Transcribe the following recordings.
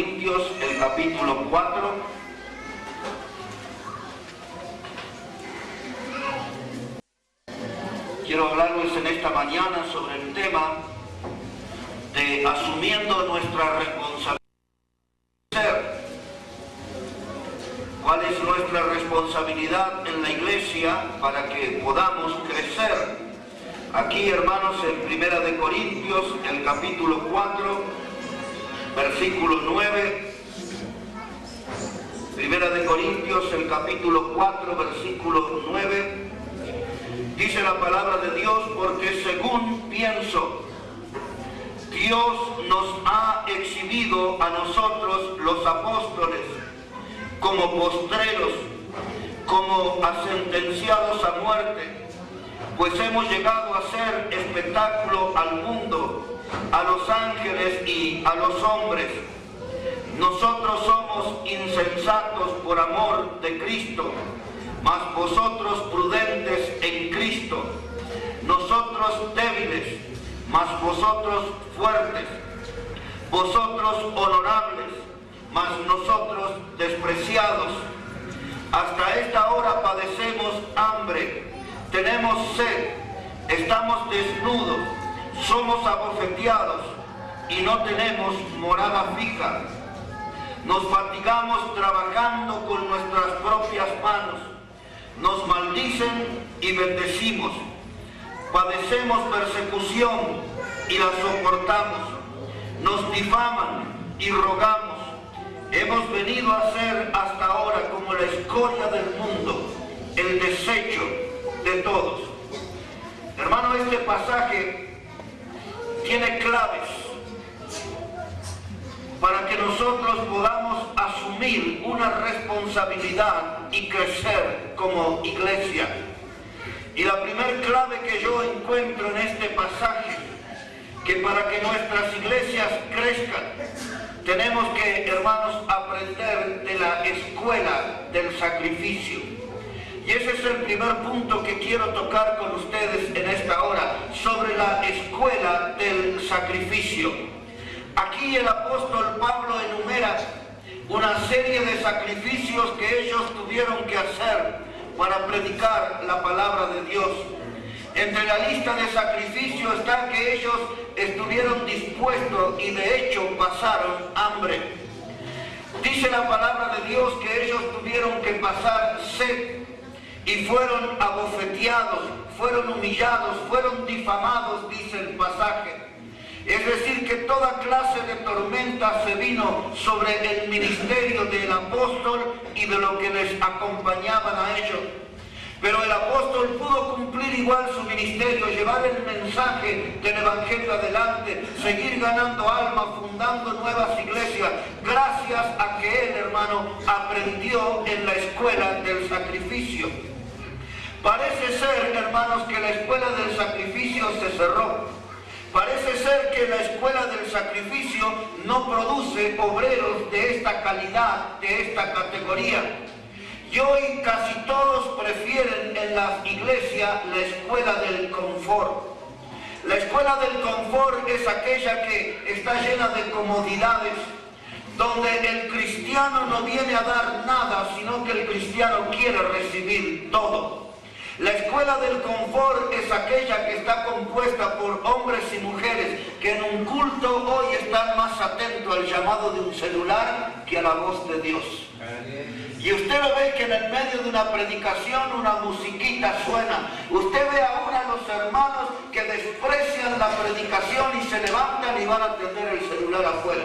Corintios, el capítulo 4. Quiero hablarles en esta mañana sobre el tema de asumiendo nuestra responsabilidad. ¿Cuál es nuestra responsabilidad en la iglesia para que podamos crecer? Aquí, hermanos, en 1 Corintios, el capítulo 4, versículo 9. 1 Corintios, el capítulo 4, versículo 9. Dice la palabra de Dios: porque según pienso, Dios nos ha exhibido a nosotros los apóstoles como postreros, como a sentenciados a muerte, pues hemos llegado a ser espectáculo al mundo, a los ángeles y a los hombres. Nosotros somos insensatos por amor de Cristo, mas vosotros prudentes en Cristo. Nosotros débiles, mas vosotros fuertes. Vosotros honorables, mas nosotros despreciados. Hasta esta hora padecemos hambre, tenemos sed, estamos desnudos, somos abofeteados y no tenemos morada fija. Nos fatigamos trabajando con nuestras propias manos, nos maldicen y bendecimos. Padecemos persecución y la soportamos, nos difaman y rogamos. Hemos venido a ser hasta ahora como la escoria del mundo, el desecho de todos. Hermano, este pasaje tiene claves para que nosotros podamos asumir una responsabilidad y crecer como iglesia. Y la primera clave que yo encuentro en este pasaje, que para que nuestras iglesias crezcan, tenemos que, hermanos, aprender de la escuela del sacrificio. Y ese es el primer punto que quiero tocar con ustedes en esta hora, sobre la escuela del sacrificio. Aquí el apóstol Pablo enumera una serie de sacrificios que ellos tuvieron que hacer para predicar la palabra de Dios. Entre la lista de sacrificios está que ellos estuvieron dispuestos y de hecho pasaron hambre. Dice la palabra de Dios que ellos tuvieron que pasar sed y fueron abofeteados, fueron humillados, fueron difamados, dice el pasaje. Es decir, que toda clase de tormenta se vino sobre el ministerio del apóstol y de lo que les acompañaban a ellos. Pero el apóstol pudo cumplir igual su ministerio, llevar el mensaje del evangelio adelante, seguir ganando almas, fundando nuevas iglesias, gracias a que él, hermano, aprendió en la escuela del sacrificio. Parece ser, hermanos, que la escuela del sacrificio se cerró. Parece ser que la escuela del sacrificio no produce obreros de esta calidad, de esta categoría. Y hoy casi todos prefieren en las iglesias la escuela del confort. La escuela del confort es aquella que está llena de comodidades, donde el cristiano no viene a dar nada, sino que el cristiano quiere recibir todo. La escuela del confort es aquella que está compuesta por hombres y mujeres que en un culto hoy están más atentos al llamado de un celular que a la voz de Dios. Y usted lo ve que en el medio de una predicación una musiquita suena. Usted ve aún a los hermanos que desprecian la predicación y se levantan y van a atender el celular afuera.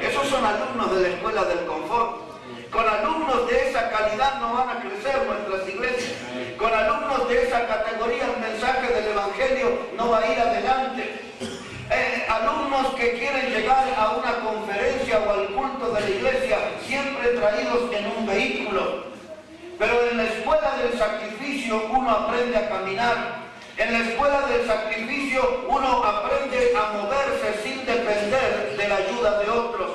Esos son alumnos de la escuela del confort. Con alumnos de esa calidad no van a crecer nuestras iglesias. Con alumnos de esa categoría el mensaje del evangelio no va a ir adelante. Alumnos que quieren llegar a una conferencia o al culto de la iglesia siempre traídos en un vehículo. Pero en la escuela del sacrificio uno aprende a caminar. En la escuela del sacrificio uno aprende a moverse sin depender de la ayuda de otros.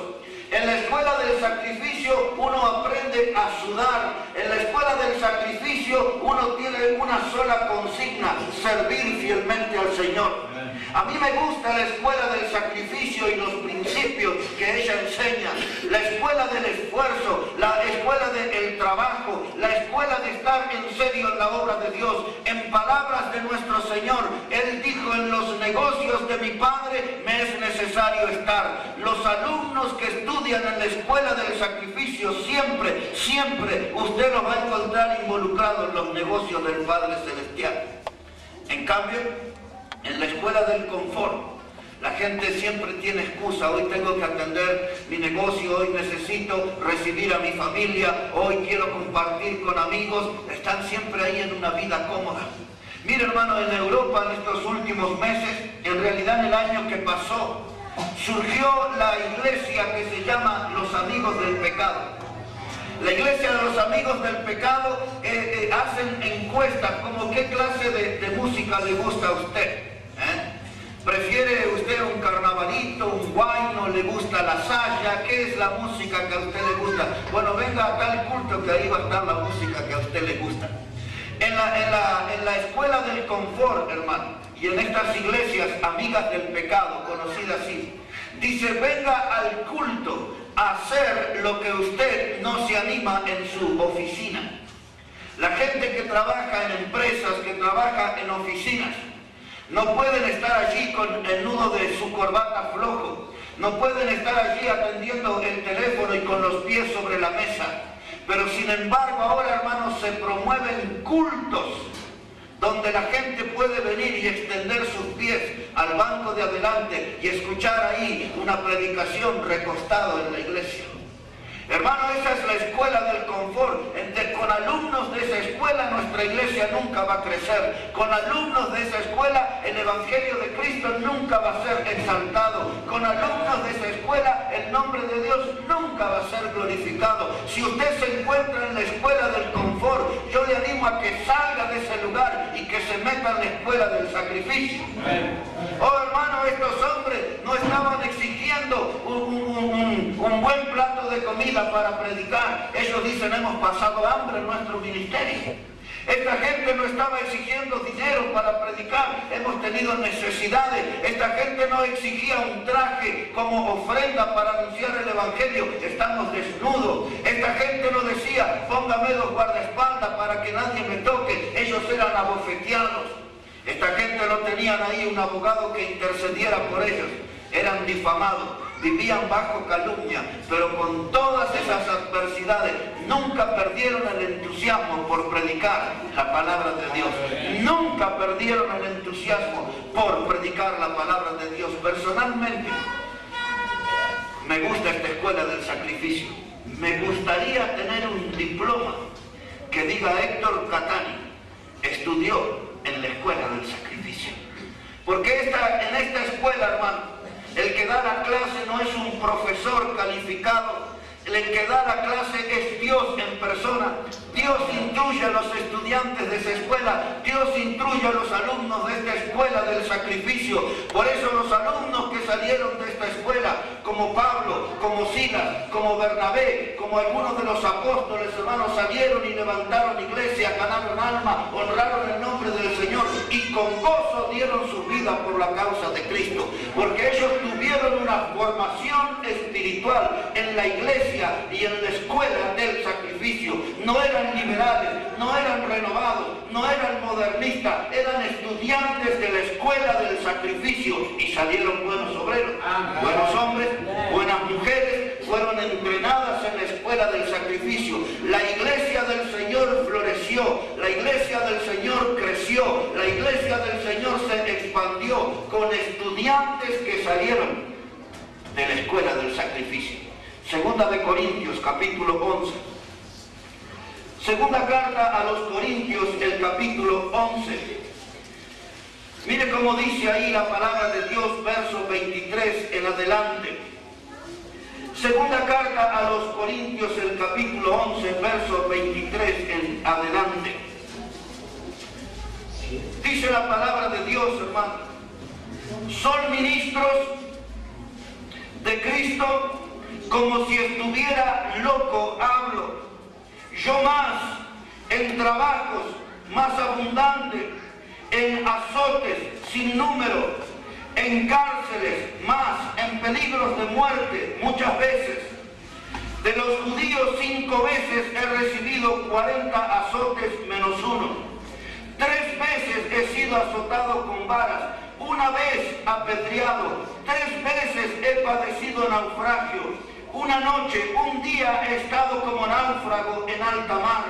En la escuela del sacrificio uno aprende a sudar. En la escuela del sacrificio uno tiene una sola consigna: servir fielmente al Señor. A mí me gusta la escuela del sacrificio y los principios que ella enseña. la escuela del esfuerzo, la escuela del trabajo, la escuela de estar en serio en la obra de Dios. En palabras de nuestro Señor, Él dijo: en los negocios de mi Padre me es necesario estar. Los alumnos que estudian en la escuela del sacrificio, siempre usted los va a encontrar involucrados en los negocios del Padre Celestial. En cambio, en la escuela del confort, la gente siempre tiene excusa. Hoy tengo que atender mi negocio, hoy necesito recibir a mi familia, hoy quiero compartir con amigos. Están siempre ahí en una vida cómoda. Mire, hermano, en Europa en estos últimos meses, en realidad en el año que pasó, surgió la iglesia que se llama Los Amigos del Pecado. La iglesia de los Amigos del Pecado hacen encuestas como qué clase de música le gusta a usted. ¿Prefiere usted un carnavalito, un guayno, le gusta la saya? ¿Qué es la música que a usted le gusta? Bueno, venga a tal culto que ahí va a estar la música que a usted le gusta. En la escuela del confort, hermano, y en estas iglesias amigas del pecado, conocidas así, dice: venga al culto a hacer lo que usted no se anima en su oficina. La gente que trabaja en empresas, que trabaja en oficinas, no pueden estar allí con el nudo de su corbata flojo, no pueden estar allí atendiendo el teléfono y con los pies sobre la mesa. Pero sin embargo ahora, hermanos, se promueven cultos donde la gente puede venir y extender sus pies al banco de adelante y escuchar ahí una predicación recostado en la iglesia. Hermano, esa es la escuela del confort. Con alumnos de esa escuela nuestra iglesia nunca va a crecer. Con alumnos de esa escuela el Evangelio de Cristo nunca va a ser exaltado. Con alumnos de esa escuela el nombre de Dios nunca va a ser glorificado. Si usted se encuentra en la escuela del confort, yo le animo a que salga de ese lugar y que se meta en la escuela del sacrificio. Oh, hermano, estos hombres no estaban exigiendo un buen plato de comida para predicar. Ellos dicen: hemos pasado hambre en nuestro ministerio. Esta gente no estaba exigiendo dinero para predicar, hemos tenido necesidades. Esta gente no exigía un traje como ofrenda para anunciar el Evangelio, estamos desnudos. Esta gente no decía: póngame 2 guardaespaldas para que nadie me toque. Ellos eran abofeteados. Esta gente no tenían ahí un abogado que intercediera por ellos, eran difamados, vivían bajo calumnia, pero con todas esas adversidades nunca perdieron el entusiasmo por predicar la palabra de Dios. Nunca perdieron el entusiasmo por predicar la palabra de Dios. Personalmente, me gusta esta escuela del sacrificio. Me gustaría tener un diploma que diga: Héctor Catani estudió en la escuela del sacrificio. Porque en esta escuela, hermano, el que da la clase no es un profesor calificado, el que da la clase es Dios en persona. Dios instruye a los estudiantes de esa escuela, Dios instruye a los alumnos de esta escuela del sacrificio. Por eso los alumnos que salieron de esta escuela, como Pablo, como Silas, como Bernabé, como algunos de los apóstoles, hermanos, salieron y levantaron iglesia, ganaron alma, honraron el nombre del Señor y con gozo dieron su vida por la causa de Cristo, porque ellos tuvieron una formación espiritual en la iglesia y en la escuela del sacrificio. No eran liberales, no eran renovados, no eran modernistas, eran estudiantes de la escuela del sacrificio y salieron buenos obreros, buenos hombres, buenas mujeres, fueron entrenadas en la escuela del sacrificio. La iglesia del Señor floreció, la iglesia del Señor creció, la iglesia del Señor se expandió con estudiantes que salieron de la escuela del sacrificio. Segunda de Corintios, capítulo 11. Segunda carta a los Corintios, el capítulo 11. Mire cómo dice ahí la palabra de Dios, verso 23 en adelante. Segunda carta a los Corintios, el capítulo 11, verso 23 en adelante. Dice la palabra de Dios, hermano: son ministros de Cristo, como si estuviera loco hablo. Yo más, en trabajos más abundantes, en azotes sin número, en cárceles más, en peligros de muerte muchas veces. De los judíos 5 veces he recibido 40 azotes menos uno. 3 veces he sido azotado con varas, 1 vez apedreado, 3 veces he padecido naufragio. 1 noche, 1 día he estado como náufrago en alta mar.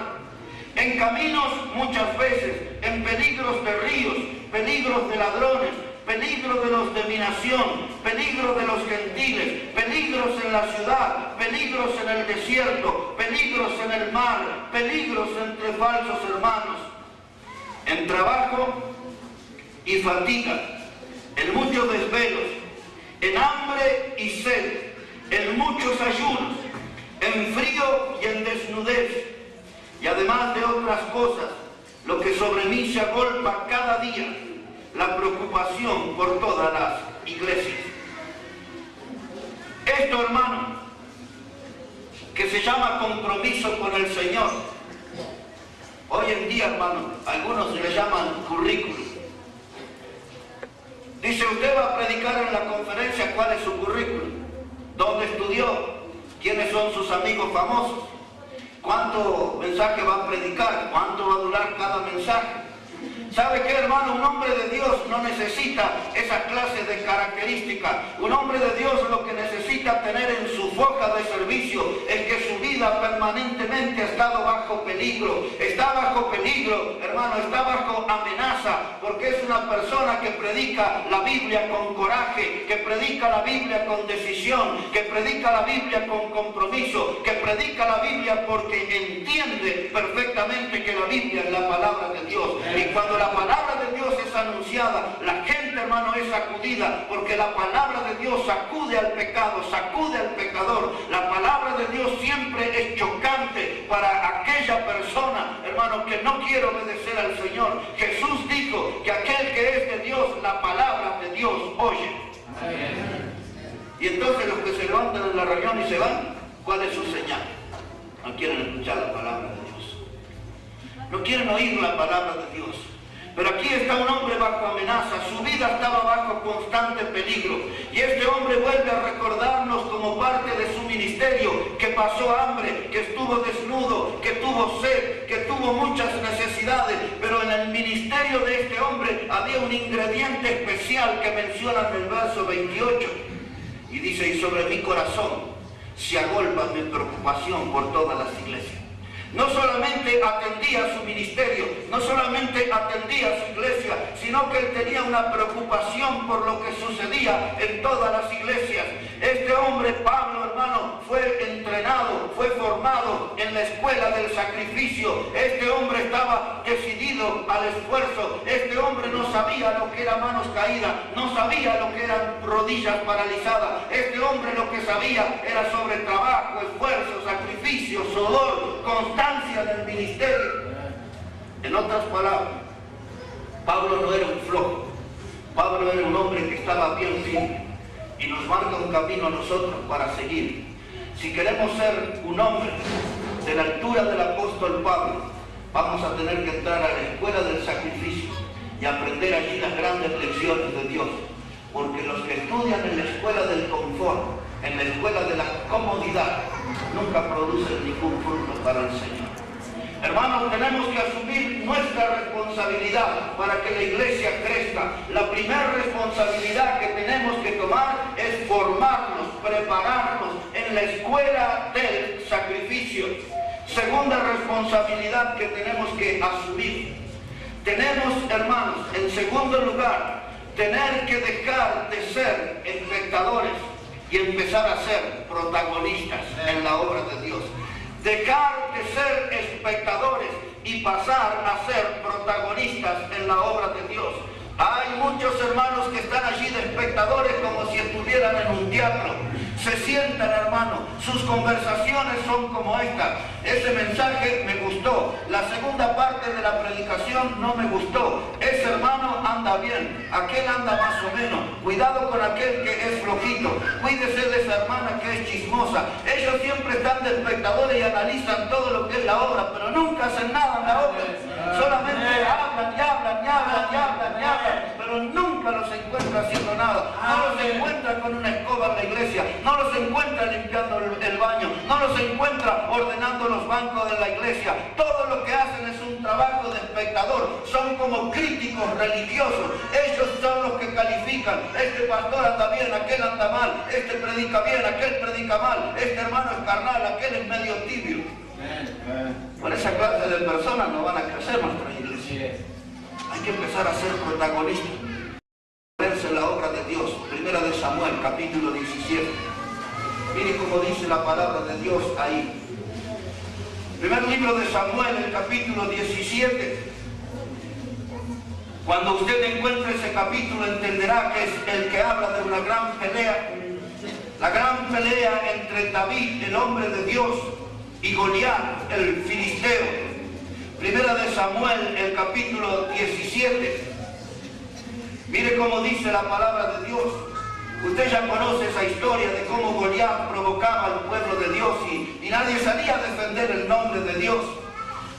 En caminos muchas veces, en peligros de ríos, peligros de ladrones, peligro de los de mi nación, peligro de los gentiles, peligros en la ciudad, peligros en el desierto, peligros en el mar, peligros entre falsos hermanos, en trabajo y fatiga, en muchos desvelos, en hambre y sed, en muchos ayunos, en frío y en desnudez, y además de otras cosas, lo que sobre mí se agolpa cada día, la preocupación por todas las iglesias. Esto, hermano, que se llama compromiso con el Señor, hoy en día, hermano, algunos le llaman currículum. Dice, usted va a predicar en la conferencia, ¿cuál es su currículum? ¿Dónde estudió? ¿Quiénes son sus amigos famosos? ¿Cuánto mensaje va a predicar? ¿Cuánto va a durar cada mensaje? ¿Sabe qué, hermano? Un hombre de Dios no necesita esa clase de características. Un hombre de Dios lo que necesita tener en su foja de servicio es que su vida permanentemente ha estado bajo peligro. Está bajo peligro, hermano, está bajo amenaza, porque es una persona que predica la Biblia con coraje, que predica la Biblia con decisión, que predica la Biblia con compromiso, que predica la Biblia porque entiende perfectamente que la Biblia es la palabra de Dios. Y cuando la palabra de Dios es anunciada, la gente, hermano, es sacudida, porque la palabra de Dios sacude al pecado, sacude al pecador. La palabra de Dios siempre es chocante para aquella persona, hermano, que no quiere obedecer al Señor. Jesús dijo que aquel que es de Dios, la palabra de Dios oye. Y entonces los que se levantan en la reunión y se van, ¿cuál es su señal? No quieren escuchar la palabra de Dios, no quieren oír la palabra de Dios. Pero aquí está un hombre bajo amenaza, su vida estaba bajo constante peligro. Y este hombre vuelve a recordarnos como parte de su ministerio, que pasó hambre, que estuvo desnudo, que tuvo sed, que tuvo muchas necesidades. Pero en el ministerio de este hombre había un ingrediente especial que menciona en el verso 28. Y dice, y sobre mi corazón se agolpa mi preocupación por todas las iglesias. No solamente atendía su ministerio, no solamente atendía su iglesia, sino que él tenía una preocupación por lo que sucedía en todas las iglesias. Este hombre, Pablo, hermano, fue entrenado, fue formado en la escuela del sacrificio. Este hombre estaba decidido al esfuerzo. Este hombre no sabía lo que era manos caídas, no sabía lo que eran rodillas paralizadas. Este hombre lo que sabía era sobre trabajo, esfuerzo, sacrificio, sudor, constancia en el ministerio. En otras palabras, Pablo no era un flojo. Pablo era un hombre que estaba bien firme y nos marca un camino a nosotros para seguir. Si queremos ser un hombre de la altura del apóstol Pablo, vamos a tener que entrar a la escuela del sacrificio y aprender allí las grandes lecciones de Dios. Porque los que estudian en la escuela del confort, en la escuela de la comodidad, nunca producen ningún fruto para el Señor. Hermanos, tenemos que asumir nuestra responsabilidad para que la iglesia crezca. La primera responsabilidad que tenemos que tomar es formarnos, prepararnos en la escuela del sacrificio. Segunda responsabilidad que tenemos que asumir. Tenemos, hermanos, en segundo lugar, tener que dejar de ser espectadores y empezar a ser protagonistas en la obra de Dios. Dejar de ser espectadores y pasar a ser protagonistas en la obra de Dios. Hay muchos hermanos que están allí de espectadores como si estuvieran en un teatro. Se sientan, hermano, sus conversaciones son como esta. Ese mensaje me gustó, la segunda parte de la predicación no me gustó. Ese hermano anda bien, aquel anda más o menos. Cuidado con aquel que es flojito, cuídese de esa hermana que es chismosa. Ellos siempre están de espectadores y analizan todo lo que es la obra, pero nunca hacen nada en la obra. Solamente hablan y hablan y hablan y hablan y hablan, pero nunca los encuentra haciendo nada. No los encuentra con una escoba en la iglesia, no los encuentra limpiando el baño, no los encuentra iglesia, todo lo que hacen es un trabajo de espectador, son como críticos religiosos, ellos son los que califican, este pastor anda bien, aquel anda mal, este predica bien, aquel predica mal, este hermano es carnal, aquel es medio tibio. Por esa clase de personas no van a crecer nuestra iglesia. Hay que empezar a ser protagonistas, verse la obra de Dios. Primera de Samuel, capítulo 17. Mire cómo dice la palabra de Dios ahí. Primer libro de Samuel, el capítulo 17. Cuando usted encuentre ese capítulo entenderá que es el que habla de una gran pelea. La gran pelea entre David, el hombre de Dios, y Goliat, el filisteo. Primera de Samuel, el capítulo 17. Mire cómo dice la palabra de Dios. Usted ya conoce esa historia de cómo Goliat provocaba al pueblo de Dios y nadie salía a defender el nombre de Dios.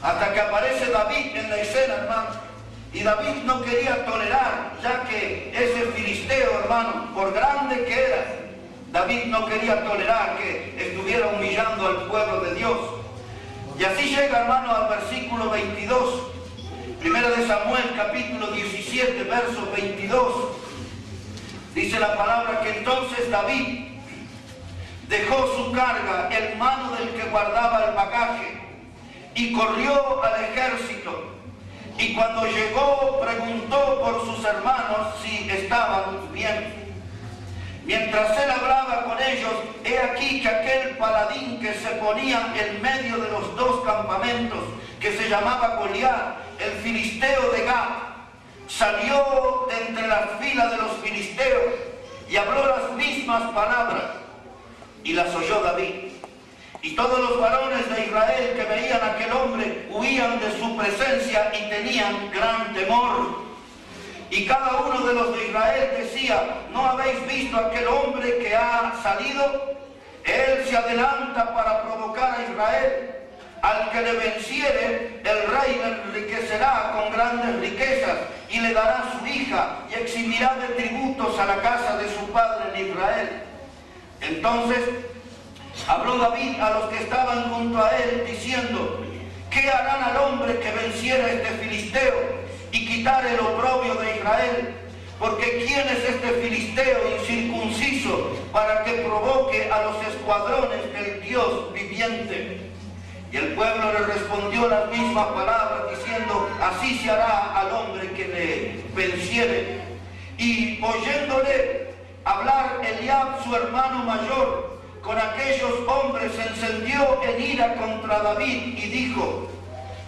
Hasta que aparece David en la escena, hermano. Y David no quería tolerar, ya que ese filisteo, hermano, por grande que era, David no quería tolerar que estuviera humillando al pueblo de Dios. Y así llega, hermano, al versículo 22. Primera de Samuel, capítulo 17, verso 22. Dice la palabra que entonces David dejó su carga en mano del que guardaba el bagaje y corrió al ejército. Y cuando llegó, preguntó por sus hermanos si estaban bien. Mientras él hablaba con ellos, he aquí que aquel paladín que se ponía en medio de los dos campamentos, que se llamaba Goliat, el filisteo de Gat, salió de entre las filas de los filisteos y habló las mismas palabras, y las oyó David. Y todos los varones de Israel que veían a aquel hombre huían de su presencia y tenían gran temor. Y cada uno de los de Israel decía, ¿no habéis visto a aquel hombre que ha salido? Él se adelanta para provocar a Israel. Al que le venciere, el rey le enriquecerá con grandes riquezas y le dará su hija y exhibirá de tributos a la casa de su padre en Israel. Entonces habló David a los que estaban junto a él, diciendo, ¿qué harán al hombre que venciera a este filisteo y quitar el oprobio de Israel? Porque ¿quién es este filisteo incircunciso para que provoque a los escuadrones del Dios viviente? Y el pueblo le respondió las mismas palabras, diciendo, así se hará al hombre que le venciere. Y oyéndole hablar Eliab, su hermano mayor, con aquellos hombres se encendió en ira contra David y dijo,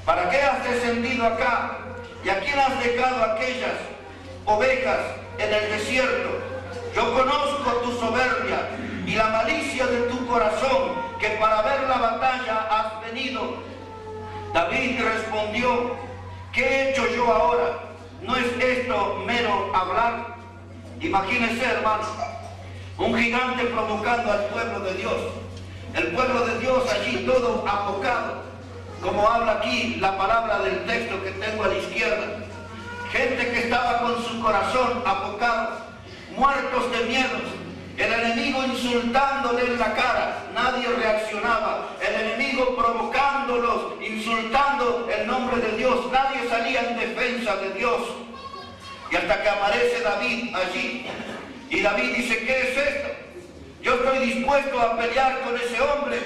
¿para qué has descendido acá? ¿Y a quién has dejado aquellas ovejas en el desierto? Yo conozco tu soberbia y la malicia de tu corazón, que para ver la batalla has venido. David respondió, ¿qué he hecho yo ahora? ¿No es esto mero hablar? Imagínense, hermanos, un gigante provocando al pueblo de Dios. El pueblo de Dios allí todo apocado, como habla aquí la palabra del texto que tengo a la izquierda. Gente que estaba con su corazón apocado, muertos de miedo. El enemigo insultándole en la cara, nadie reaccionaba. El enemigo provocándolos, insultando el nombre de Dios, nadie salía en defensa de Dios. Y hasta que aparece David allí, y David dice, ¿qué es esto? Yo estoy dispuesto a pelear con ese hombre,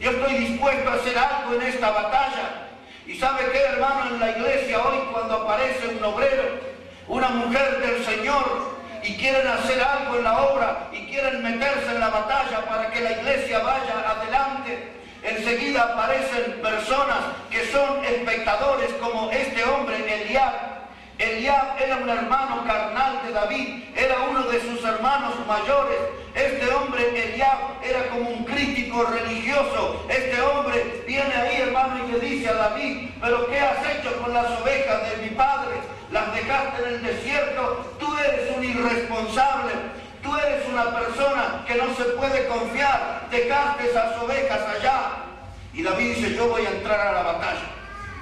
yo estoy dispuesto a hacer algo en esta batalla. Y ¿sabe qué, hermano? En la iglesia hoy, cuando aparece un obrero, una mujer del Señor, y quieren hacer algo en la obra y quieren meterse en la batalla para que la iglesia vaya adelante, enseguida aparecen personas que son espectadores, como este hombre Eliab. Eliab era un hermano carnal de David, era uno de sus hermanos mayores. Este hombre Eliab era como un crítico religioso. Este hombre viene ahí, hermano, y le dice a David, ¿pero qué has hecho con las ovejas de mi padre? Las dejaste en el desierto. Tú eres un irresponsable, tú eres una persona que no se puede confiar, dejaste esas ovejas allá. Y David dice, yo voy a entrar a la batalla,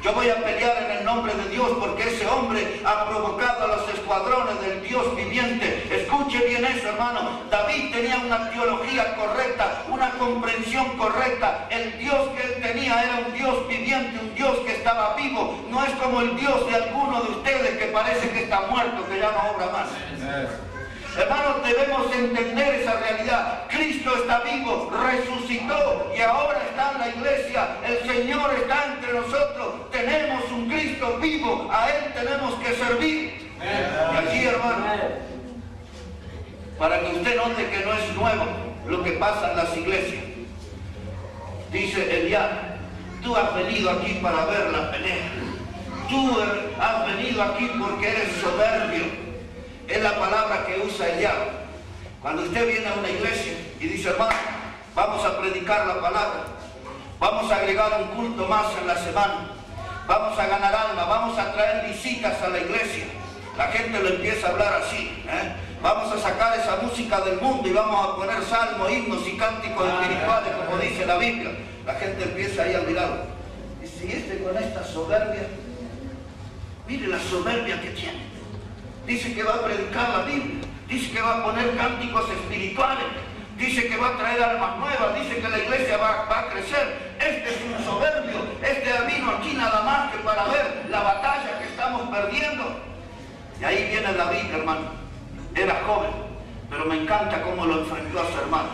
yo voy a pelear en el nombre de Dios, porque ese hombre ha provocado a los escuadrones del Dios viviente. Escuche bien eso, hermano. David tenía una teología correcta, una comprensión correcta. El Dios que él tenía tenía era un Dios viviente, un Dios que estaba vivo. No es como el Dios de alguno de ustedes que parece que está muerto, que ya no obra más. Hermanos, debemos entender esa realidad. Cristo está vivo, resucitó y ahora está en la iglesia. El Señor está entre nosotros. Tenemos un Cristo vivo, a Él tenemos que servir. Y allí, hermano, para que usted note que no es nuevo lo que pasa en las iglesias, dice Eliab: tú has venido aquí para ver la pelea. Tú has venido aquí porque eres soberbio. Es la palabra que usa Eliab. Cuando usted viene a una iglesia y dice: hermano, vamos a predicar la palabra, vamos a agregar un culto más en la semana, vamos a ganar alma, vamos a traer visitas a la iglesia, la gente lo empieza a hablar así, vamos a sacar esa música del mundo y vamos a poner salmos, himnos y cánticos espirituales, como dice la Biblia. La gente empieza ahí a mirarlo. Dice: ¿y este con esta soberbia? Mire la soberbia que tiene. Dice que va a predicar la Biblia, dice que va a poner cánticos espirituales, dice que va a traer almas nuevas, dice que la iglesia va a crecer. Este es un soberbio, este vino aquí nada más que para ver la batalla que estamos perdiendo. Y ahí viene David, hermano. Era joven, pero me encanta cómo lo enfrentó a su hermano.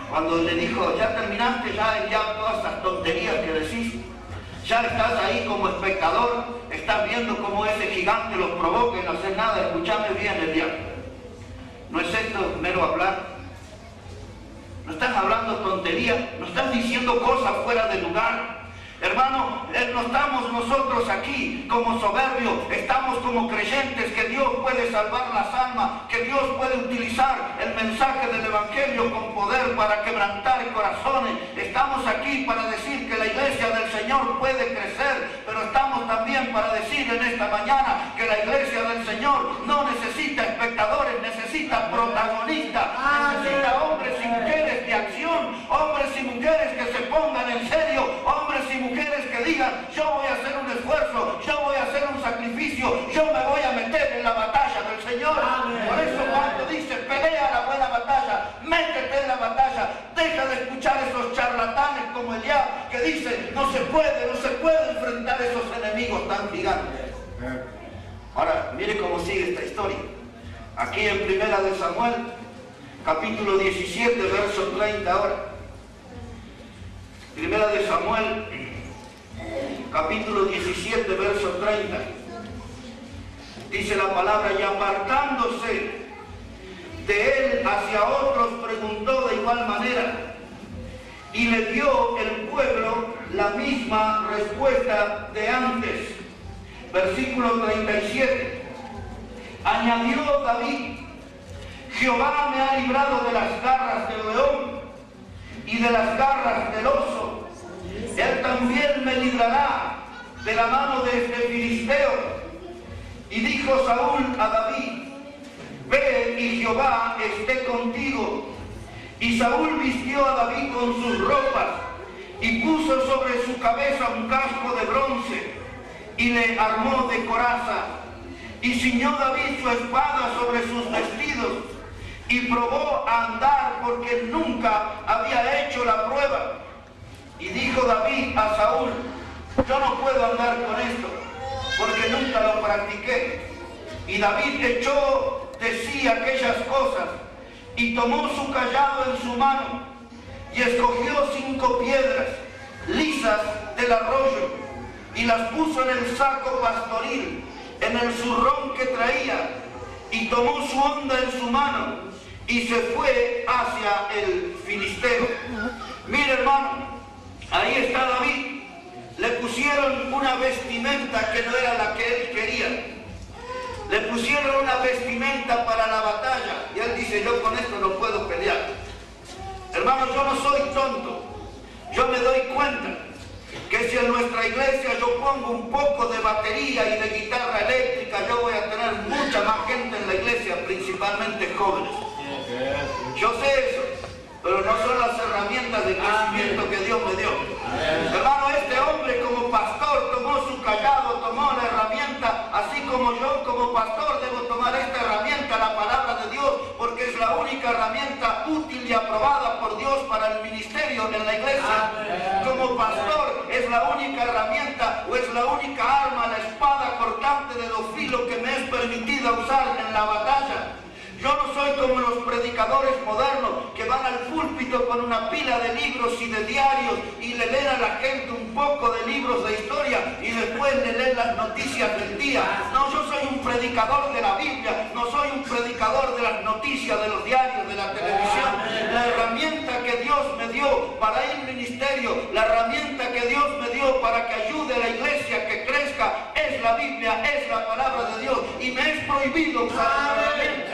Cuando le dijo: ya terminaste ya todas estas tonterías que decís, ya estás ahí como espectador, estás viendo cómo ese gigante los provoca y no haces nada. Escúchame bien, Eliab. ¿No es esto mero hablar? ¿No estás hablando tonterías? ¿No estás diciendo cosas fuera de lugar? Hermano, no estamos nosotros aquí como soberbios, estamos como creyentes que Dios puede salvar las almas, que Dios puede utilizar el mensaje del Evangelio con poder para quebrantar corazones. Estamos aquí para decir que la iglesia del Señor puede crecer, pero estamos también para decir en esta mañana que la iglesia del Señor no necesita espectadores, necesita protagonistas, necesita hombres y mujeres de acción, hombres y mujeres que se pongan en serio, hombres y mujeres que digan: yo voy a hacer un esfuerzo, yo voy a hacer un sacrificio, yo me voy a meter en la batalla del Señor. Por eso cuando dice: pelea la buena batalla, métete en la batalla, deja de escuchar esos charlatanes como Eliab que dice: no se puede enfrentar esos enemigos tan gigantes. Ahora, mire cómo sigue esta historia. Aquí en Primera de Samuel, capítulo 17, verso 30 ahora. Primera de Samuel, capítulo 17, verso 30. Dice la palabra: y apartándose de él hacia otros, preguntó de igual manera, y le dio el pueblo la misma respuesta de antes. Versículo 37. Añadió David: Jehová me ha librado de las garras del león y de las garras del oso. Él también me librará de la mano de este filisteo. Y dijo Saúl a David: ve y Jehová esté contigo. Y Saúl vistió a David con sus ropas y puso sobre su cabeza un casco de bronce y le armó de coraza. Y ciñó David su espada sobre sus vestidos y probó a andar, porque nunca había hecho la prueba. Y dijo David a Saúl: yo no puedo andar con esto, porque nunca lo practiqué. Y David echó de sí aquellas cosas y tomó su cayado en su mano y escogió 5 piedras lisas del arroyo y las puso en el saco pastoril, en el zurrón que traía, y tomó su honda en su mano y se fue hacia el filisteo. Mire, hermano, ahí está David. Le pusieron una vestimenta que no era la que él quería. Le pusieron una vestimenta para la batalla y él dice: yo con esto no puedo pelear. Hermano, yo no soy tonto. Yo me doy cuenta que si en nuestra iglesia yo pongo un poco de batería y de guitarra eléctrica, yo voy a tener mucha más gente en la iglesia, principalmente jóvenes. Yo sé eso, pero no son las herramientas de crecimiento que Dios me dio. Hermano, este hombre como pastor tomó su cayado, tomó la herramienta, así como yo como pastor debo tomar esta herramienta, la palabra de Dios, porque es la única herramienta útil y aprobada por Dios para el ministerio en la iglesia. Como pastor es la única herramienta o es la única arma, la espada cortante de dos filos que me es permitida usar en la batalla. Yo no soy como los predicadores modernos que van al púlpito con una pila de libros y de diarios y le leen a la gente un poco de libros de historia y después le leen las noticias del día. No, yo soy un predicador de la Biblia, no soy un predicador de las noticias de los diarios, de la televisión. La herramienta que Dios me dio para ir al ministerio, la herramienta que Dios me dio para que ayude a la iglesia que crezca, es la Biblia, es la palabra de Dios, y me es prohibido usar esa herramienta.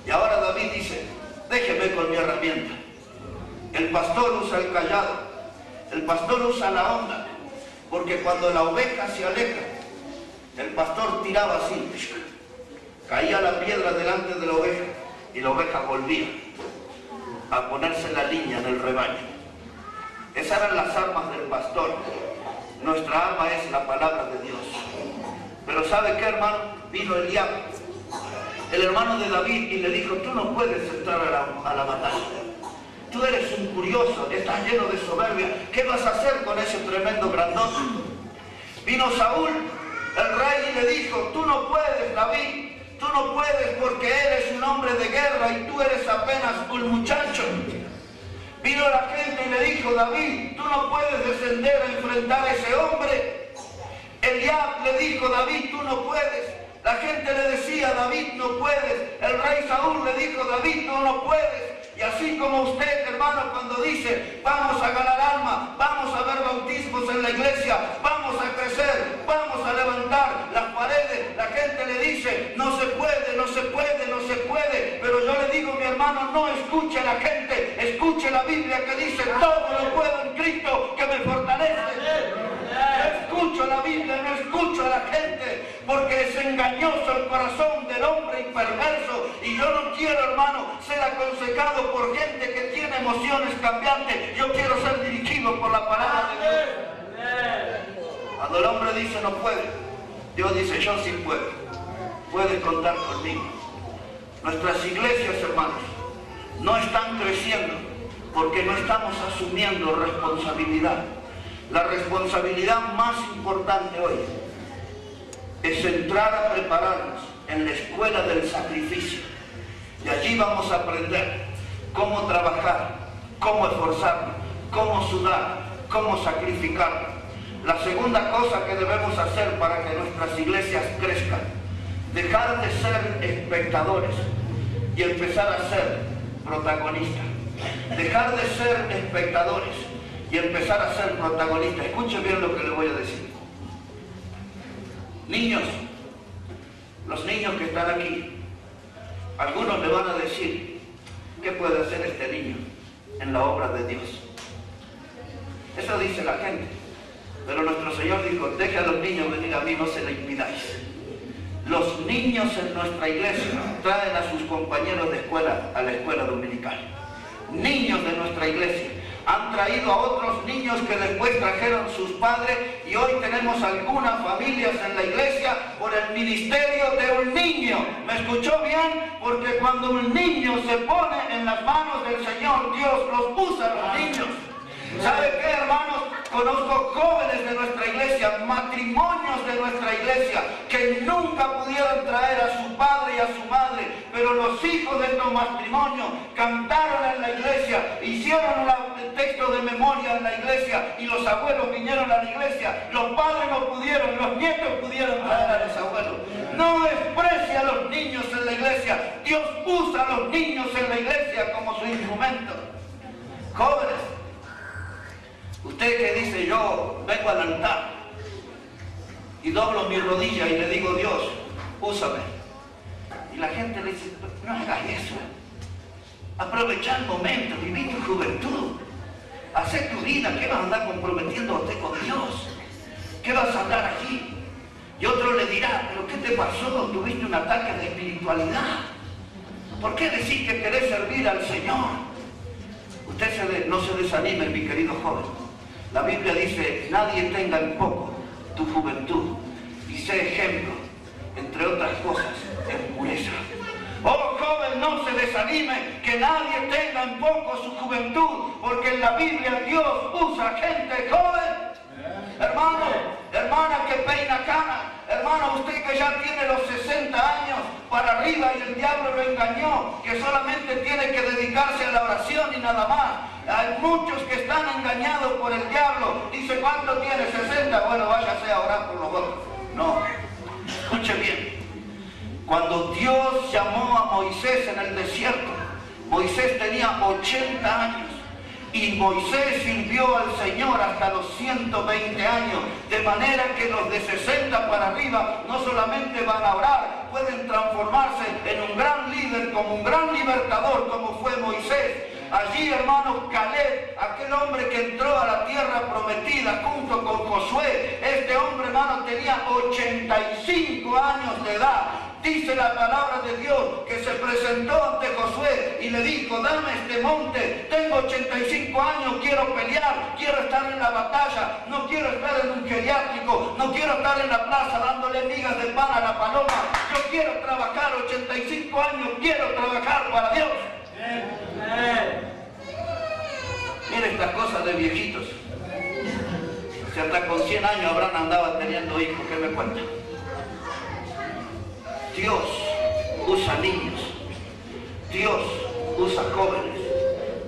Y ahora David dice, déjeme con mi herramienta. El pastor usa el callado, el pastor usa la onda, porque cuando la oveja se aleja, el pastor tiraba así, caía la piedra delante de la oveja y la oveja volvía a ponerse la línea en el rebaño. Esas eran las armas del pastor. Nuestra arma es la palabra de Dios. Pero ¿sabe qué, hermano? Vino Eliab, el hermano de David, y le dijo, tú no puedes entrar a la batalla. Tú eres un curioso, estás lleno de soberbia. ¿Qué vas a hacer con ese tremendo grandote? Vino Saúl, el rey, y le dijo, tú no puedes, David, tú no puedes porque eres un hombre de guerra y tú eres apenas un muchacho. Vino la gente y le dijo, David, tú no puedes descender a enfrentar a ese hombre. Eliab le dijo, David, tú no puedes. La gente le decía, David, no puedes. El rey Saúl le dijo, David, tú no puedes. Y así como usted, hermano, cuando dice, vamos a ganar alma, vamos a ver bautismos en la iglesia, vamos a crecer, vamos a levantar las paredes, la gente le dice, no se puede, no se puede, no se puede. Pero yo le digo, mi hermano, no escuche a la gente, escuche la Biblia que dice, todo lo puedo en Cristo que me fortalece. Yo escucho la Biblia, no escucho a la gente, porque es engañoso el corazón del hombre y perverso. Y yo no quiero, hermano, ser aconsejado por gente que tiene emociones cambiantes. Yo quiero ser dirigido por la palabra de Dios. Cuando el hombre dice no puede, Dios dice yo sí puedo. Puedes contar conmigo. Nuestras iglesias, hermanos, no están creciendo porque no estamos asumiendo responsabilidad. La responsabilidad más importante hoy es entrar a prepararnos en la escuela del sacrificio. Y allí vamos a aprender cómo trabajar, cómo esforzarnos, cómo sudar, cómo sacrificar. La segunda cosa que debemos hacer para que nuestras iglesias crezcan, dejar de ser espectadores y empezar a ser protagonistas. Dejar de ser espectadores y empezar a ser protagonistas. Escuchen bien lo que les voy a decir. Niños, los niños que están aquí, algunos le van a decir, ¿qué puede hacer este niño en la obra de Dios? Eso dice la gente. Pero nuestro Señor dijo, deja a los niños venir a mí, no se lo impidáis. Los niños en nuestra iglesia traen a sus compañeros de escuela a la escuela dominical. Niños de nuestra iglesia han traído a otros niños que después trajeron sus padres, y hoy tenemos algunas familias en la iglesia por el ministerio de un niño. ¿Me escuchó bien? Porque cuando un niño se pone en las manos del Señor, Dios los usa a los niños. ¿Sabe qué, hermanos? Conozco jóvenes de nuestra iglesia, matrimonios de nuestra iglesia, que nunca pudieron traer a su padre y a su madre, pero los hijos de estos matrimonios cantaron en la iglesia, hicieron el texto de memoria en la iglesia, y los abuelos vinieron a la iglesia. Los padres no pudieron, los nietos pudieron traer a los abuelos. No desprecie a los niños en la iglesia. Dios usa a los niños en la iglesia como su instrumento. Jóvenes, usted que dice, yo vengo al altar y doblo mi rodilla y le digo, Dios, úsame. Y la gente le dice, no hagas eso. Aprovecha el momento, viví tu juventud. Hacé tu vida, ¿qué vas a andar comprometiéndote con Dios? ¿Qué vas a hablar aquí? Y otro le dirá, pero ¿qué te pasó? ¿Tuviste un ataque de espiritualidad? ¿Por qué decís que querés servir al Señor? Usted no se desanime, mi querido joven. La Biblia dice, nadie tenga en poco tu juventud y sé ejemplo, entre otras cosas, en pureza. Oh joven, no se desanime, que nadie tenga en poco su juventud, porque en la Biblia Dios usa gente joven. Hermano, hermana que peina cana, hermano, usted que ya tiene los 60 años para arriba y el diablo lo engañó, que solamente tiene que dedicarse a la oración y nada más. Hay muchos que están engañados por el diablo. Dice, ¿cuánto tiene? 60. Bueno, váyase a orar por los otros. No, escuche bien. Cuando Dios llamó a Moisés en el desierto, Moisés tenía 80 años. Y Moisés sirvió al Señor hasta los 120 años, de manera que los de 60 para arriba no solamente van a orar, pueden transformarse en un gran líder, como un gran libertador, como fue Moisés. Allí, hermanos, Caleb, aquel hombre que entró a la tierra prometida junto con Josué, este hombre, hermano, tenía 85 años de edad. Dice la palabra de Dios que se presentó ante Josué y le dijo, dame este monte, tengo 85 años, quiero pelear, quiero estar en la batalla, no quiero estar en un geriátrico, no quiero estar en la plaza dándole migas de pan a la paloma, yo quiero trabajar, 85 años, quiero trabajar para Dios. Mire estas cosas de viejitos. Si hasta con 100 años Abraham andaba teniendo hijos, ¿qué me cuenta? Dios usa niños, Dios usa jóvenes,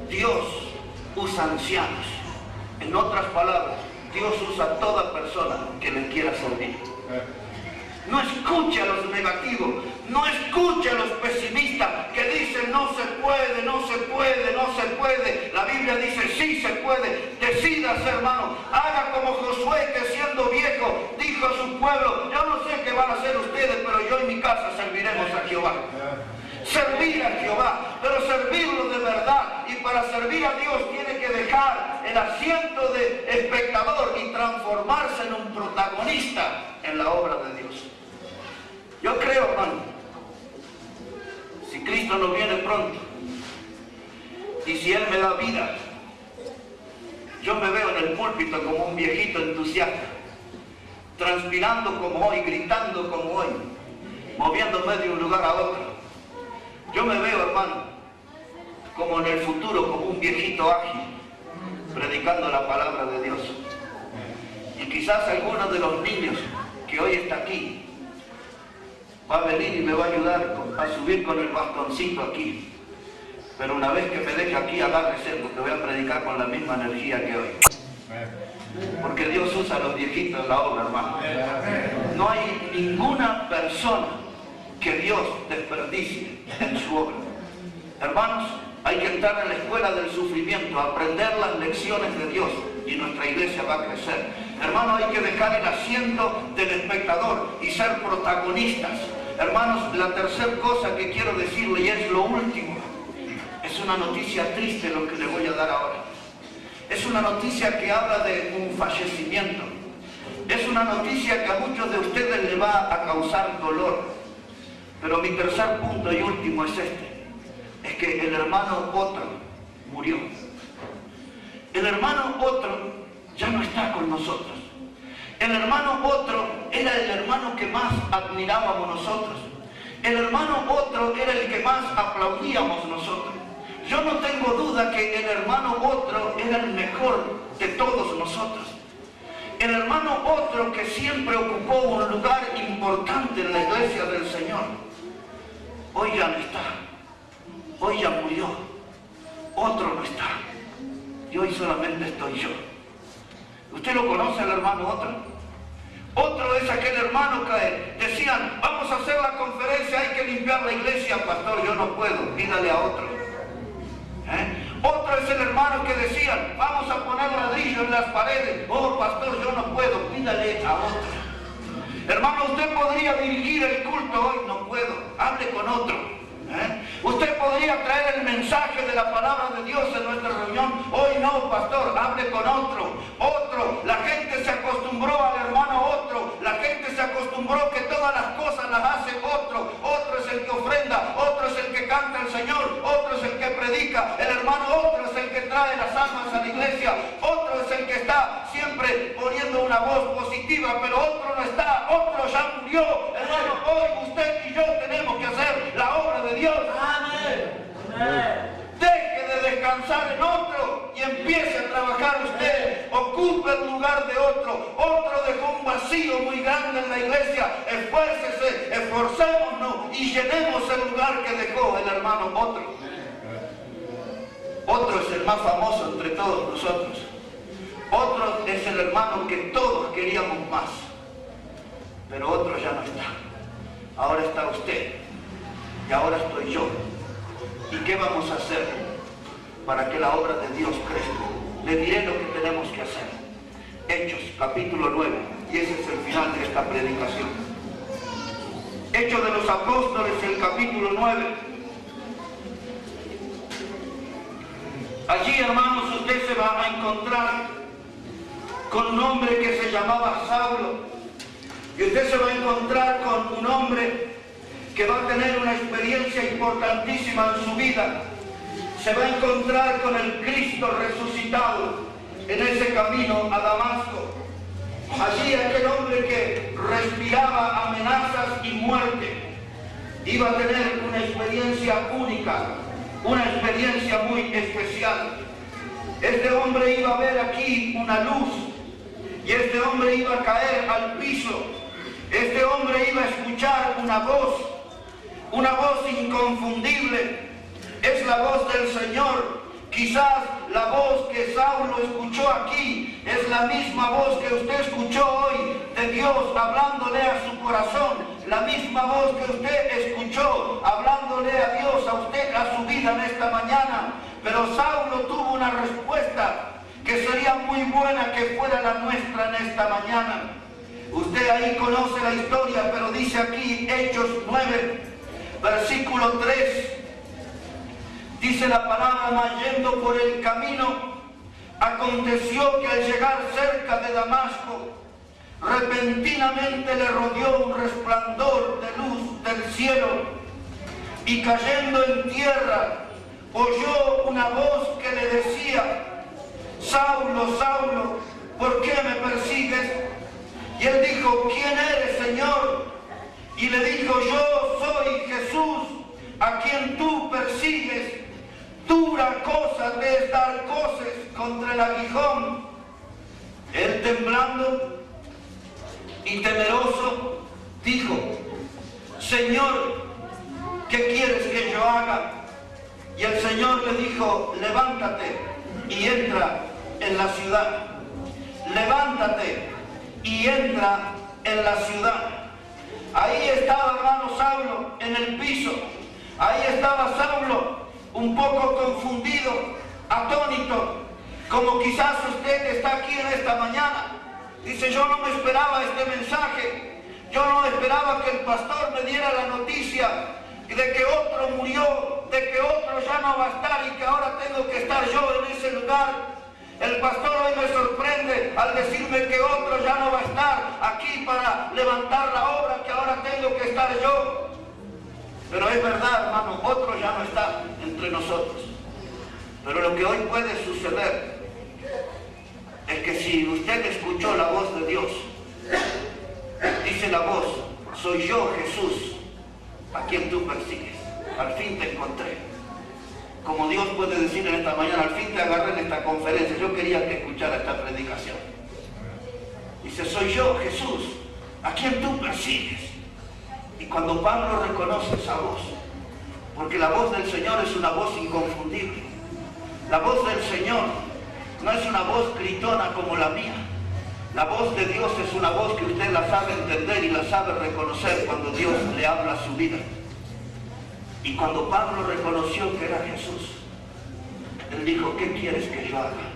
Dios usa ancianos. En otras palabras, Dios usa a toda persona que le quiera servir. No escuche a los negativos, no escuche a los pesimistas que dicen no se puede, no se puede, no se puede. La Biblia dice sí se puede. Decídase, hermano, haga como Josué, que siendo viejo dijo a su pueblo, yo no sé qué van a hacer ustedes, pero yo en mi casa serviremos a Jehová. Servir a Jehová, pero servirlo de verdad. Y para servir a Dios tiene que dejar el asiento de espectador y transformarse en un protagonista en la obra de Dios. Yo creo, hermano, si Cristo no viene pronto y si Él me da vida, yo me veo en el púlpito como un viejito entusiasta, transpirando como hoy, gritando como hoy, moviéndome de un lugar a otro. Yo me veo, hermano, como en el futuro, como un viejito ágil, predicando la palabra de Dios. Y quizás alguno de los niños que hoy está aquí va a venir y me va a ayudar a subir con el bastoncito aquí. Pero una vez que me deje aquí, agárrese, porque voy a predicar con la misma energía que hoy. Porque Dios usa a los viejitos en la obra, hermano. No hay ninguna persona que Dios desperdicie en su obra. Hermanos, hay que entrar en la escuela del sufrimiento, aprender las lecciones de Dios y nuestra iglesia va a crecer. Hermanos, hay que dejar el asiento del espectador y ser protagonistas. Hermanos, la tercera cosa que quiero decirle, y es lo último, es una noticia triste lo que le voy a dar ahora. Es una noticia que habla de un fallecimiento. Es una noticia que a muchos de ustedes le va a causar dolor. Pero mi tercer punto y último es este. Es que el hermano otro murió. El hermano otro ya no está con nosotros. El hermano otro era el hermano que más admirábamos nosotros. El hermano otro era el que más aplaudíamos nosotros. Yo no tengo duda que el hermano otro era el mejor de todos nosotros. El hermano otro que siempre ocupó un lugar importante en la iglesia del Señor. Hoy ya no está. Hoy ya murió. Otro no está. Y hoy solamente estoy yo. ¿Usted lo conoce, el hermano otro? Otro es aquel hermano que decían, vamos a hacer la conferencia, hay que limpiar la iglesia. Pastor, yo no puedo, pídale a otro. Otro es el hermano que decían, vamos a poner ladrillo en las paredes. Oh, pastor, yo no puedo, pídale a otro. Hermano, usted podría dirigir el culto hoy, no puedo, hable con otro. Usted podría traer el mensaje de la palabra de Dios en nuestra reunión. Hoy no, pastor, hable con otro. Otro, la gente se acostumbró al hermano otro. La gente se acostumbró que todas las cosas las hace otro. Otro es el que ofrenda, otro es el que canta al Señor, otro es el que predica. El hermano otro es el que trae las almas a la iglesia. Otro es el que está siempre poniendo una voz positiva, pero otro no está, otro ya murió. Hermano, hoy usted y yo tenemos que hacer la obra de Dios. descansar en otro y empiece a trabajar usted. Ocupe el lugar de otro. Otro dejó un vacío muy grande en la iglesia. Esfuércese, esforcémonos y llenemos el lugar que dejó el hermano otro. Otro es el más famoso entre todos nosotros. Otro es el hermano que todos queríamos más. Pero otro ya no está. Ahora está usted. Y ahora estoy yo. ¿Y qué vamos a hacer para que la obra de Dios crezca? Le diré lo que tenemos que hacer. Hechos, capítulo 9. Y ese es el final de esta predicación. Hechos de los Apóstoles, el capítulo 9. Allí, hermanos, usted se va a encontrar con un hombre que se llamaba Saulo. Y usted se va a encontrar con un hombre que va a tener una experiencia importantísima en su vida. Se va a encontrar con el Cristo resucitado en ese camino a Damasco. Allí aquel hombre que respiraba amenazas y muerte iba a tener una experiencia única, una experiencia muy especial. Este hombre iba a ver aquí una luz y este hombre iba a caer al piso. Este hombre iba a escuchar una voz inconfundible. Es la voz del Señor. Quizás la voz que Saulo escuchó aquí es la misma voz que usted escuchó hoy de Dios hablándole a su corazón. La misma voz que usted escuchó hablándole a Dios, a usted, a su vida en esta mañana. Pero Saulo tuvo una respuesta que sería muy buena que fuera la nuestra en esta mañana. Usted ahí conoce la historia, pero dice aquí Hechos 9, versículo 3. Dice la palabra: mas yendo por el camino, aconteció que al llegar cerca de Damasco, repentinamente le rodeó un resplandor de luz del cielo, y cayendo en tierra, oyó una voz que le decía: Saulo, Saulo, ¿por qué me persigues? Y él dijo: ¿quién eres, Señor? Y le dijo: yo soy Jesús, a quien tú persigues. Dura cosa te es dar coces contra el aguijón. Él, temblando y temeroso, dijo: Señor, ¿qué quieres que yo haga? Y el Señor le dijo: levántate y entra en la ciudad. Levántate y entra en la ciudad. Ahí estaba, hermano, Saulo en el piso. Ahí estaba Saulo, un poco confundido, atónito, como quizás usted está aquí en esta mañana. Dice: yo no me esperaba este mensaje. Yo no esperaba que el pastor me diera la noticia de que otro murió, de que otro ya no va a estar y que ahora tengo que estar yo en ese lugar. El pastor hoy me sorprende al decirme que otro ya no va a estar aquí para levantar la obra, que ahora tengo que estar yo. Pero es verdad, hermano, otro ya no está entre nosotros. Pero lo que hoy puede suceder es que si usted escuchó la voz de Dios, dice la voz: soy yo, Jesús, a quien tú persigues. Al fin te encontré. Como Dios puede decir en esta mañana: al fin te agarré en esta conferencia. Yo quería que escuchara esta predicación. Dice: soy yo, Jesús, a quien tú persigues. Y cuando Pablo reconoce esa voz, porque la voz del Señor es una voz inconfundible. La voz del Señor no es una voz gritona como la mía. La voz de Dios es una voz que usted la sabe entender y la sabe reconocer cuando Dios le habla a su vida. Y cuando Pablo reconoció que era Jesús, él dijo: ¿qué quieres que yo haga?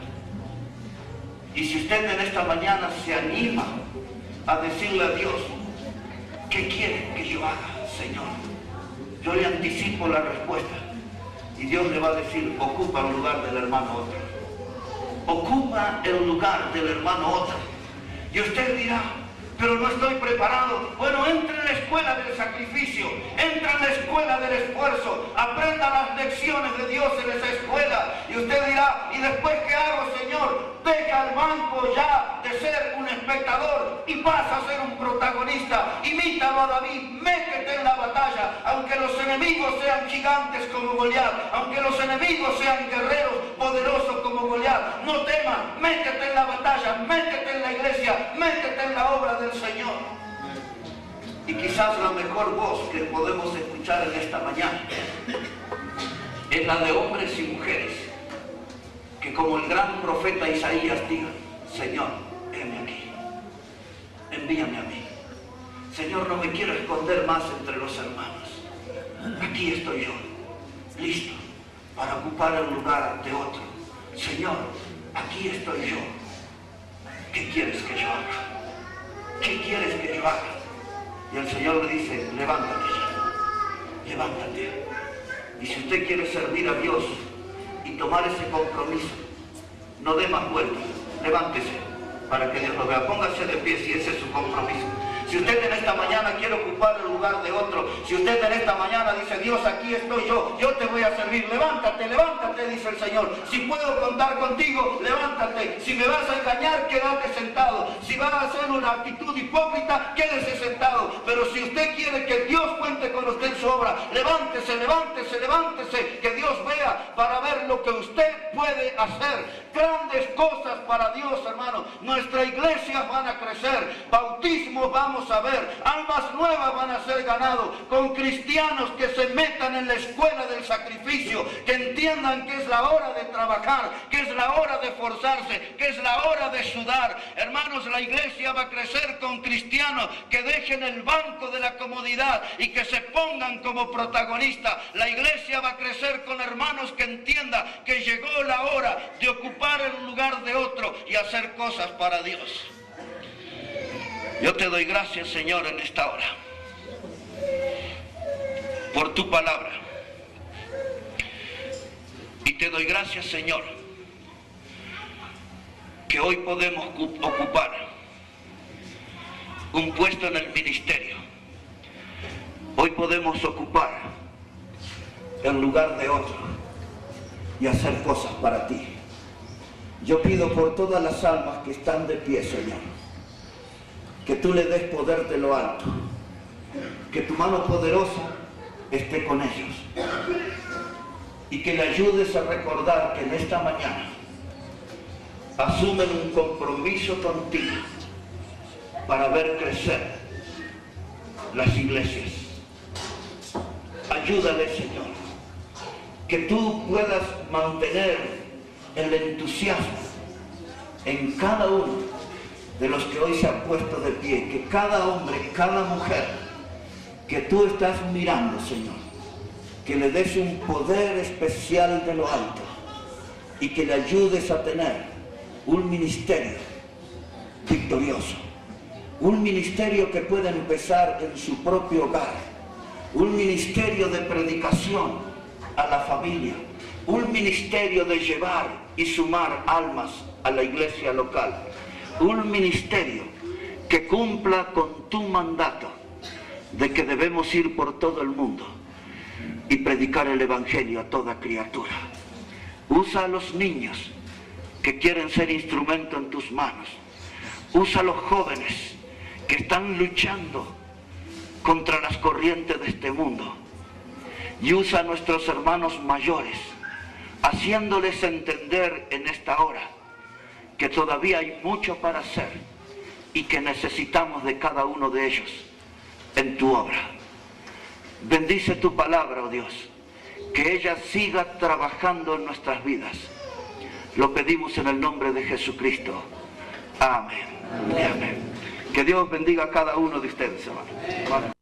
Y si usted en esta mañana se anima a decirle a Dios: ¿qué quiere que yo haga, Señor? Yo le anticipo la respuesta. Y Dios le va a decir: ocupa el lugar del hermano otro. Ocupa el lugar del hermano otro. Y usted dirá: pero no estoy preparado. Bueno, entre en la escuela del sacrificio, entra en la escuela del esfuerzo, aprenda las lecciones de Dios en esa escuela. Y usted dirá: ¿y después qué hago, Señor? Deja el banco ya de ser un espectador y pasa a ser un protagonista. Imítalo a David, métete en la batalla, aunque los enemigos sean gigantes como Goliat, aunque los enemigos sean guerreros poderosos como Goliat. No temas, métete en la batalla, métete en la iglesia, métete en la obra del Señor. Y quizás la mejor voz que podemos escuchar en esta mañana es la de hombres y mujeres que, como el gran profeta Isaías, digan: Señor, heme aquí, envíame a mí. Señor, no me quiero esconder más entre los hermanos. Aquí estoy yo, listo para ocupar el lugar de otro. Señor, aquí estoy yo. ¿Qué quieres que yo haga? ¿Qué quieres que yo haga? Y el Señor le dice: levántate ya, levántate. Y si usted quiere servir a Dios y tomar ese compromiso, no dé más vueltas, levántese para que Dios lo vea. Póngase de pie si ese es su compromiso. Si usted en esta mañana quiere ocupar el lugar de otro, si usted en esta mañana dice: Dios, aquí estoy yo te voy a servir, levántate, levántate, dice el Señor. Si puedo contar contigo, levántate. Si me vas a engañar, quédate sentado. Si vas a hacer una actitud hipócrita, quédese sentado. Pero si usted quiere que Dios cuente con usted en su obra, levántese, levántese, levántese, que Dios vea para ver lo que usted puede hacer. Grandes cosas para Dios, hermano. Nuestra iglesia van a crecer, bautismos vamos a ver, almas nuevas van a ser ganados, con cristianos que se metan en la escuela del sacrificio, que entiendan que es la hora de trabajar, que es la hora de esforzarse, que es la hora de sudar. Hermanos, la iglesia va a crecer con cristianos que dejen el banco de la comodidad y que se pongan como protagonistas. La iglesia va a crecer con hermanos que entiendan que llegó la hora de ocupar el lugar de otro y hacer cosas para Dios. Yo te doy gracias, Señor, en esta hora por tu palabra. Y te doy gracias, Señor, que hoy podemos ocupar un puesto en el ministerio. Hoy podemos ocupar el lugar de otro y hacer cosas para ti. Yo pido por todas las almas que están de pie, Señor, que tú le des poder de lo alto, que tu mano poderosa esté con ellos y que le ayudes a recordar que en esta mañana asumen un compromiso contigo para ver crecer las iglesias. Ayúdale, Señor, que tú puedas mantener el entusiasmo en cada uno de los que hoy se han puesto de pie, que cada hombre, cada mujer que tú estás mirando, Señor, que le des un poder especial de lo alto y que le ayudes a tener un ministerio victorioso, un ministerio que pueda empezar en su propio hogar, un ministerio de predicación a la familia, un ministerio de llevar y sumar almas a la iglesia local, un ministerio que cumpla con tu mandato de que debemos ir por todo el mundo y predicar el evangelio a toda criatura. Usa a los niños que quieren ser instrumento en tus manos. Usa a los jóvenes que están luchando contra las corrientes de este mundo. Y usa a nuestros hermanos mayores, haciéndoles entender en esta hora que todavía hay mucho para hacer y que necesitamos de cada uno de ellos en tu obra. Bendice tu palabra, oh Dios, que ella siga trabajando en nuestras vidas. Lo pedimos en el nombre de Jesucristo. Amén y amén. Que Dios bendiga a cada uno de ustedes, hermanos.